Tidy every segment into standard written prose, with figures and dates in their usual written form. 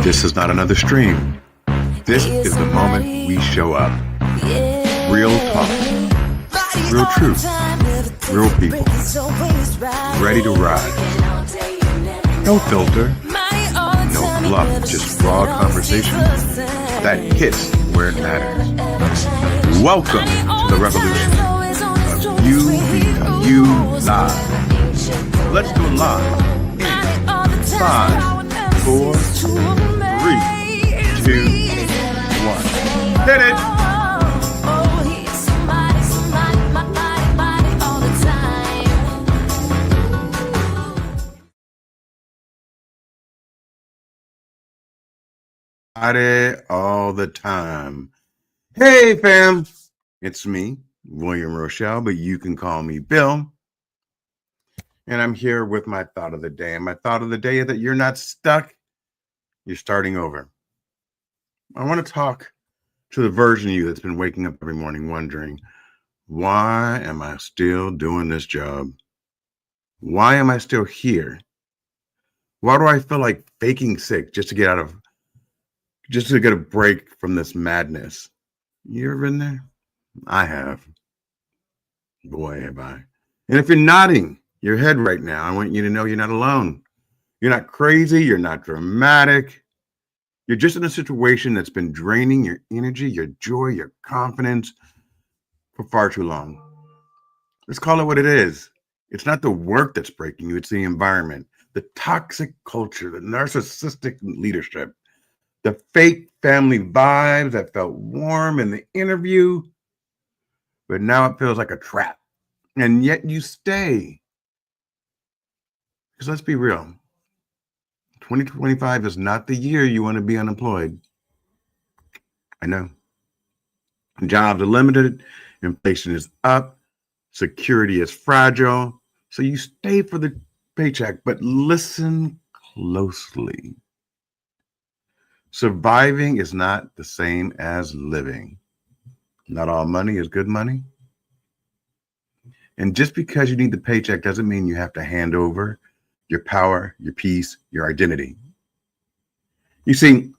This is not another stream. This is the moment we show up. Real talk, real truth, real people, ready to rise. No filter, no fluff, just raw conversation that hits where it matters. Welcome to the revolution of You Become You Live. Let's do it live in 5, 4, 3, 2, 1. Hit it! All the time. Hey fam, it's me, William Rochelle, but you can call me Bill. And I'm here with my thought of the day. And my thought of the day is that you're not stuck, you're starting over. I want to talk to the version of you that's been waking up every morning wondering, why am I still doing this job? Why am I still here? Why do I feel like faking sick just to get a break from this madness? You ever been there? I have. Boy, have I. And if you're nodding your head right now, I want you to know you're not alone. You're not crazy. You're not dramatic. You're just in a situation that's been draining your energy, your joy, your confidence for far too long. Let's call it what it is. It's not the work that's breaking you. It's the environment, the toxic culture, the narcissistic leadership, the fake family vibes that felt warm in the interview, but now it feels like a trap. And yet you stay. Because let's be real, 2025 is not the year you want to be unemployed. I know. Jobs are limited, inflation is up, security is fragile. So you stay for the paycheck, but listen closely. Surviving is not the same as living. Not all money is good money. And just because you need the paycheck doesn't mean you have to hand over your power, your peace, your identity. You see,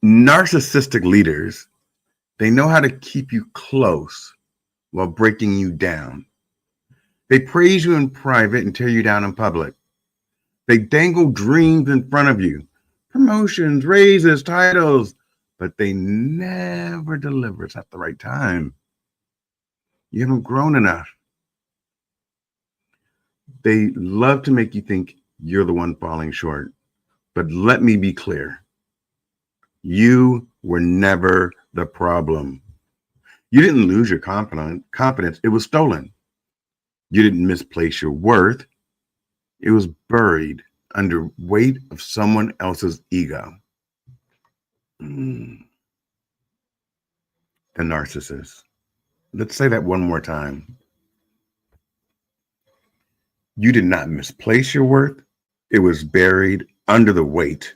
narcissistic leaders, they know how to keep you close while breaking you down. They praise you in private and tear you down in public. They dangle dreams in front of you. Promotions, raises, titles, but they never deliver at the right time. You haven't grown enough. They love to make you think you're the one falling short. But let me be clear. You were never the problem. You didn't lose your confidence. It was stolen. You didn't misplace your worth. It was buried under weight of someone else's ego. The narcissist. Let's say that one more time. You did not misplace your worth. It was buried under the weight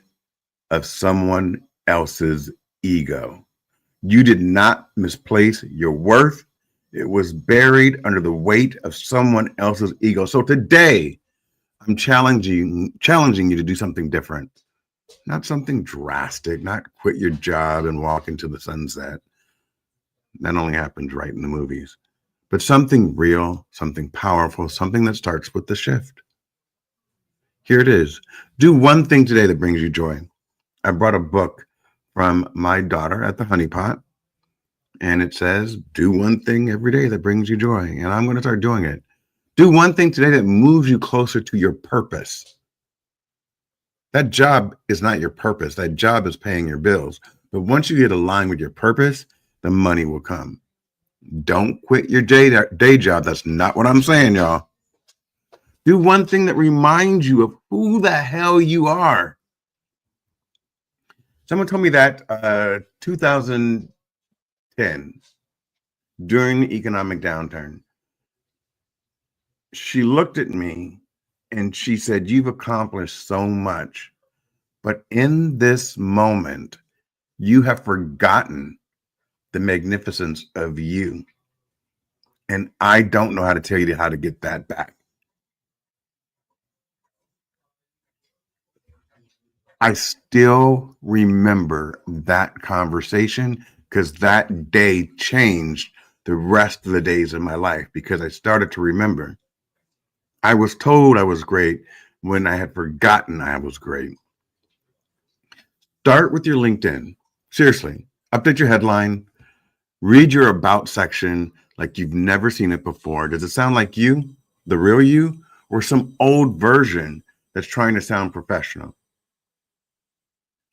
of someone else's ego. You did not misplace your worth. It was buried under the weight of someone else's ego. So today, I'm challenging you to do something different, not something drastic, not quit your job and walk into the sunset. That only happens right in the movies, but something real, something powerful, something that starts with the shift. Here it is. Do one thing today that brings you joy. I brought a book from my daughter at the Honey Pot, and it says, do one thing every day that brings you joy. And I'm going to start doing it. Do one thing today that moves you closer to your purpose. That job is not your purpose. That job is paying your bills. But once you get aligned with your purpose, the money will come. Don't quit your day job. That's not what I'm saying, y'all. Do one thing that reminds you of who the hell you are. Someone told me that 2010, during the economic downturn, she looked at me and she said, you've accomplished so much, but in this moment, you have forgotten the magnificence of you. And I don't know how to tell you how to get that back. I still remember that conversation because that day changed the rest of the days of my life because I started to remember. I was told I was great when I had forgotten I was great. Start with your LinkedIn. Seriously, update your headline, read your about section like you've never seen it before. Does it sound like you, the real you, or some old version that's trying to sound professional?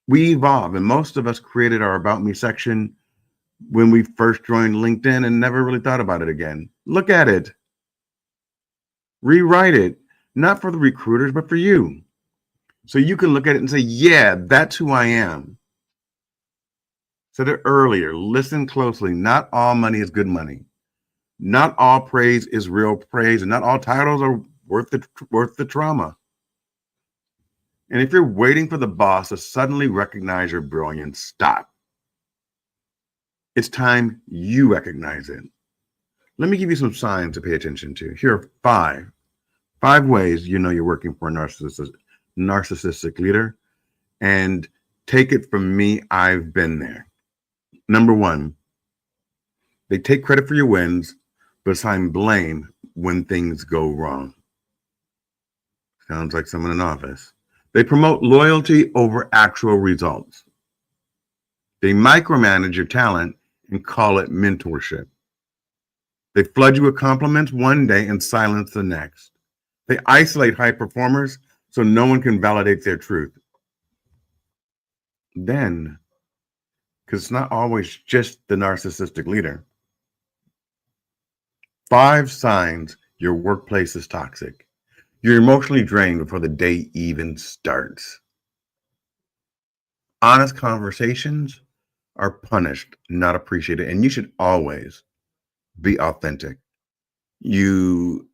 We evolve, and most of us created our About Me section when we first joined LinkedIn and never really thought about it again. Look at it, rewrite it, not for the recruiters, but for you. So you can look at it and say, yeah, that's who I am. Said it earlier, listen closely. Not all money is good money. Not all praise is real praise, and not all titles are worth the trauma. And if you're waiting for the boss to suddenly recognize your brilliance, stop. It's time you recognize it. Let me give you some signs to pay attention to. Here are five ways you know you're working for a narcissistic leader. And take it from me, I've been there. Number one, they take credit for your wins, but assign blame when things go wrong. Sounds like someone in office. They promote loyalty over actual results. They micromanage your talent and call it mentorship. They flood you with compliments one day and silence the next. They isolate high performers so no one can validate their truth. Then, because it's not always just the narcissistic leader, 5 signs your workplace is toxic. You're emotionally drained before the day even starts. Honest conversations are punished, not appreciated, and you should always be authentic. You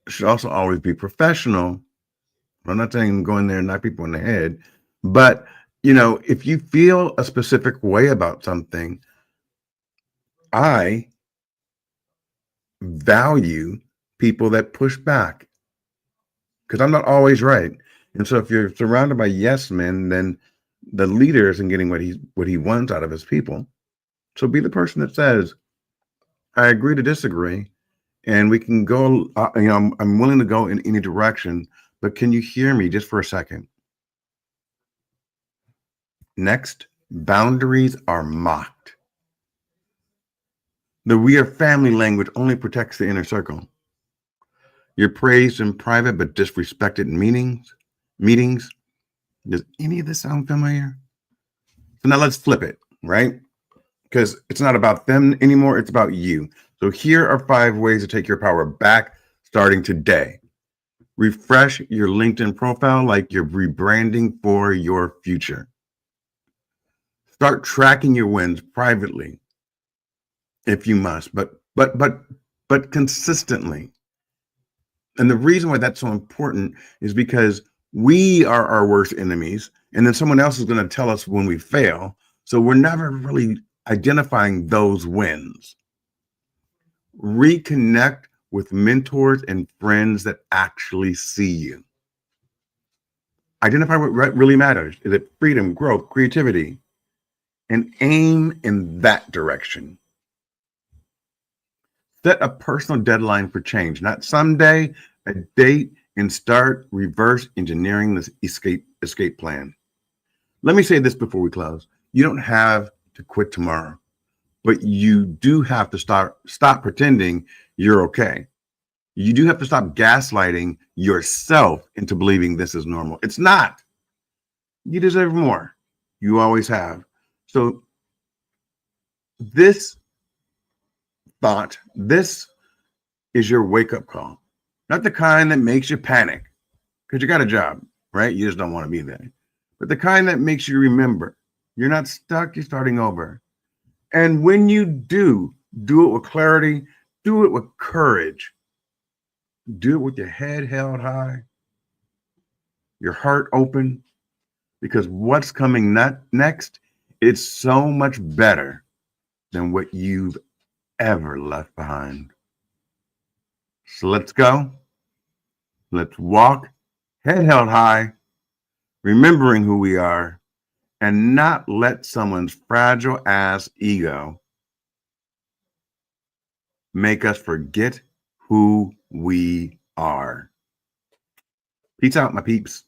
should also always be professional. I'm not saying go in there and knock people in the head, but if you feel a specific way about something, I value people that push back because I'm not always right. And so if you're surrounded by yes men, then the leader isn't getting what he wants out of his people. So be the person that says, I agree to disagree, and we can go, I'm willing to go in any direction, but can you hear me just for a second? Next, boundaries are mocked. The we are family language only protects the inner circle. You're praised in private but disrespected in meetings. Does any of this sound familiar? So now let's flip it, right? Because it's not about them anymore, it's about you. So here are 5 ways to take your power back starting today. Refresh your LinkedIn profile like you're rebranding for your future. Start tracking your wins privately if you must, but consistently. And the reason why that's so important is because we are our worst enemies, and then someone else is going to tell us when we fail. So we're never really identifying those wins. Reconnect with mentors and friends that actually see you. Identify what really matters. Is it freedom, growth, creativity? And aim in that direction. Set a personal deadline for change, not someday, a date, and start reverse engineering this escape plan. Let me say this before we close. You don't have to quit tomorrow, but you do have to stop pretending you're okay. You do have to stop gaslighting yourself into believing this is normal. It's not. You deserve more. You always have. So this is your wake-up call. Not the kind that makes you panic because you got a job, right? You just don't want to be there. But the kind that makes you remember you're not stuck, you're starting over. And when you do it with clarity, do it with courage. Do it with your head held high, your heart open, because what's coming next is so much better than what you've ever left behind. So let's go. Let's walk, head held high, remembering who we are, and not let someone's fragile ass ego make us forget who we are. Peace out, my peeps.